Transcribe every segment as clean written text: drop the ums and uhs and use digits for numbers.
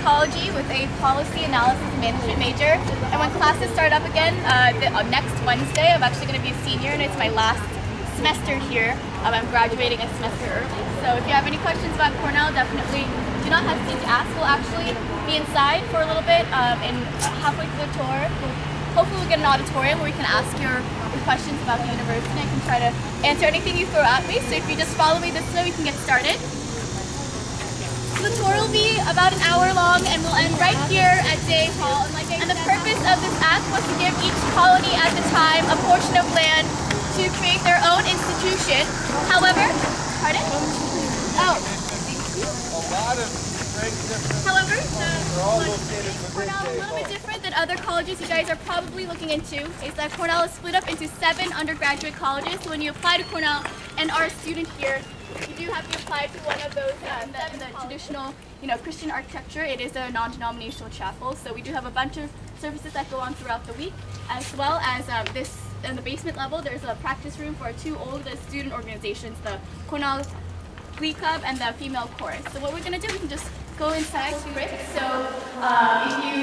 Ecology with a Policy Analysis and Management major. And when classes start up again next Wednesday, I'm actually going to be a senior and it's my last semester here. I'm graduating a semester early. So if you have any questions about Cornell, definitely do not hesitate to ask. We'll actually be inside for a little bit and halfway through the tour. Hopefully we'll get an auditorium where we can ask your questions about the university. I can try to answer anything you throw at me. So if you just follow me this way, we can get started. The tour will be about an hour long and will end right here at Day Hall. And the purpose of this act was to give each colony at the time a portion of land to create their own institution. However, pardon? Oh. However, Cornell is a little bit different than other colleges you guys are probably looking into, is that Cornell is split up into 7 undergraduate colleges. So when you apply to Cornell and are a student here, you do have to apply to one of those in the traditional, Christian architecture. It is a non-denominational chapel, so we do have a bunch of services that go on throughout the week, as well as this. In the basement level, there's a practice room for 2 oldest student organizations, the Cornell Glee Club and the Female Chorus. So what we're going to do, we can just go inside to Rick. So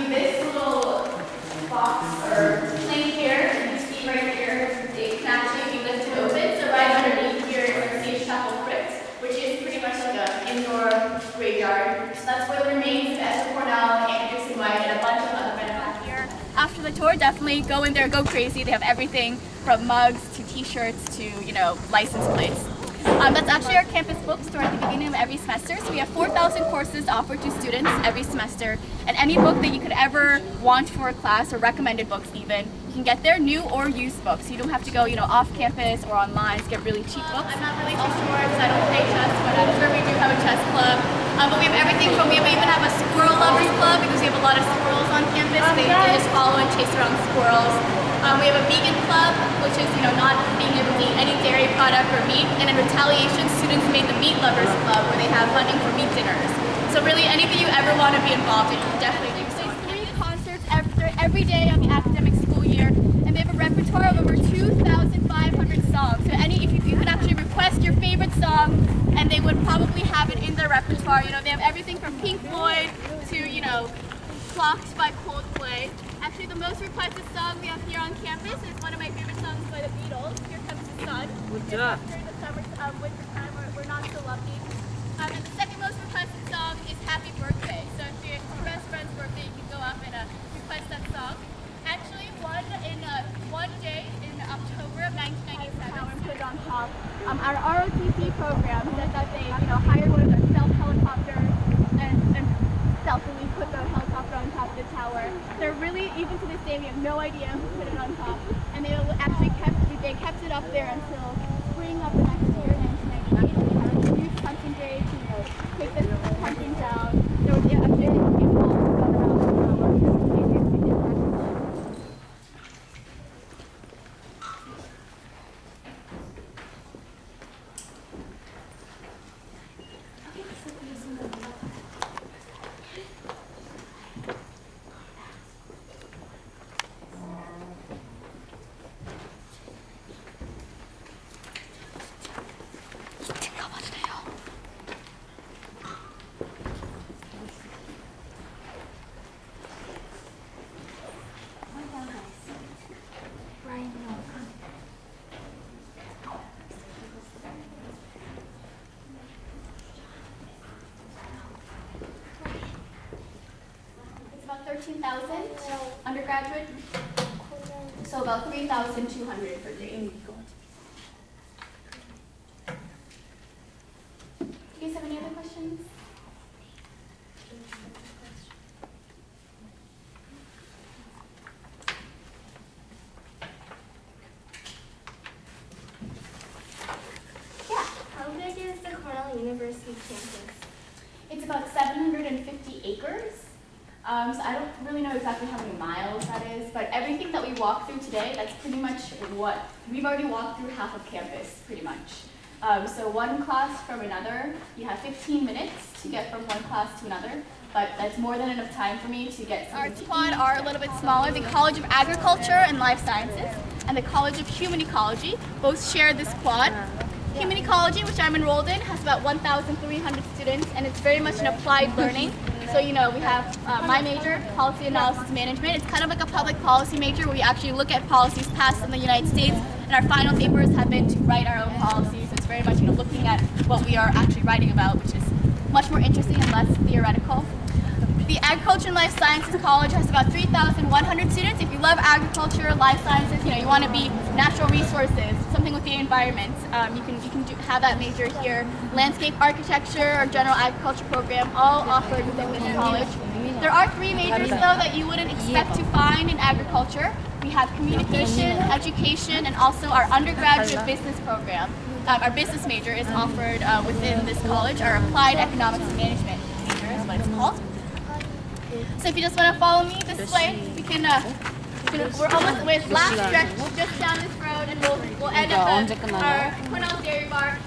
this little box or plane here, you see right here, it can actually be lifted open. So right underneath here is our Sage Chapel crypt, which is pretty much like an indoor graveyard. So that's where the remains of Esther Cornell and Dixon White and a bunch of other men are here. After the tour, definitely go in there, go crazy. They have everything from mugs to t-shirts to, license plates. That's actually our campus bookstore at the beginning of every semester. So we have 4,000 courses offered to students every semester. And any book that you could ever want for a class, or recommended books even, you can get there, new or used books. You don't have to go, off campus or online to get really cheap books. I'm not really too sure because I don't play chess, but I'm sure we do have a chess club. But we have everything from, we even have a squirrel lovers club because we have a lot of squirrels on campus. They just follow and chase around squirrels. We have a vegan club, which is, not being able to eat any dairy product or meat. And in retaliation, students made the Meat Lovers Club, where they have funding for meat dinners. So really, anything you ever want to be involved in, you can definitely do. So 3 concerts every day on the academic school year, and they have a repertoire of over 2,500 songs. So if you could actually request your favorite song, and they would probably have it in their repertoire. They have everything from Pink Floyd to, Clocked by Coldplay. Actually, the most requested song we have here on campus is one of my favorite songs by the Beatles, Here Comes the Sun. During the summer, winter time, we're not so lucky. And the second most requested song is Happy Birthday. So if it's your best friend's birthday, you can go up and request that song. Actually, one day in October of 1997, we put it on top. Our ROTC program said that they, hired one of their stealth helicopters and stealthily put the helicopter on top of the tower. They're really, even to this day, we have no idea who put it on top. And they actually kept it up there until spring of the next year, 1998. They had a huge hunting day to take this hunting down. There was a big people going around the tower. About 13,000 undergraduate, so about 3,200 per day. Do you guys have any other questions? Yeah. How big is the Cornell University campus? It's about 750 acres. So I don't really know exactly how many miles that is, but everything that we walk through today, that's pretty much what, we've already walked through half of campus, pretty much. So one class from another, you have 15 minutes to get from one class to another, but that's more than enough time for me to get some. Our quad are a little bit smaller. The College of Agriculture and Life Sciences and the College of Human Ecology both share this quad. Human Ecology, which I'm enrolled in, has about 1,300 students, and it's very much an applied learning. So, you know, we have my major, Policy Analysis Management. It's kind of like a public policy major where we actually look at policies passed in the United States, and our final papers have been to write our own policies. It's very much, you know, looking at what we are actually writing about, which is much more interesting and less theoretical. The Agriculture and Life Sciences College has about 3,100 students. If you love agriculture, life sciences, you know, you want to be natural resources, something with the environment, you can have that major here. Landscape architecture or general agriculture program, all offered within this college. There are 3 majors though that you wouldn't expect to find in agriculture. We have communication, education, and also our undergraduate business program. Our business major is offered within this college. Our applied economics and management major is what it's called. So if you just want to follow me this way, we can. We're almost with last stretch just down this road, and we'll end at our Cornell Dairy Bar.